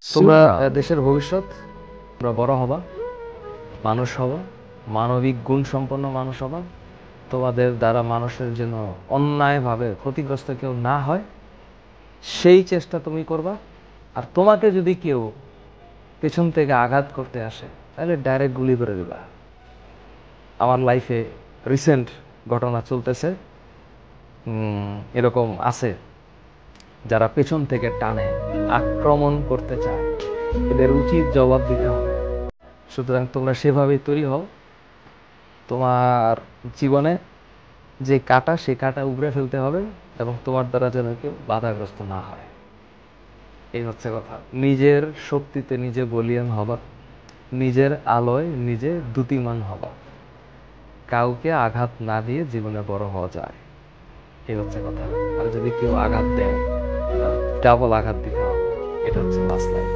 তোমরা দেশের ভবিষ্যৎ, তোমরা বড় হবা, মানুষ হবা, মানবিক গুণ সম্পন্ন মানুষ হবা। তোমাদের দ্বারা মানুষের জন্য অন্যায়ভাবে ক্ষতিগ্রস্ত কেউ না হয় সেই চেষ্টা তুমি করবা। আর তোমাকে যদি কেউ পেছন থেকে আঘাত করতে আসে তাহলে ডাইরেক্ট গুলি করে দিবা। আমার লাইফে রিসেন্ট ঘটনা চলতেছে, এরকম আছে যারা পেছন থেকে টানে, আক্রমণ করতে চায়, এদের উচিত জবাব দিতে হবে। সুতরাং তোমরা সেভাবেই তৈরি হও। তোমার জীবনে যে কাঁটা, সে কাঁটা উপড়ে ফেলতে হবে এবং তোমার দ্বারা যেন কেউ বাধাগ্রস্ত না হয়। এই হচ্ছে কথা। নিজের শক্তিতে নিজে বলীয়ান হবা, নিজের আলোয় নিজে দ্যুতিমান হবা। কাউকে আঘাত না দিয়ে জীবনে বড় হওয়া যায়, এই হচ্ছে কথা। আর যদি কেউ আঘাত দেয়, ডাবল আঘাত দিতে হবে। এটা হচ্ছে লাস্ট লাইফ।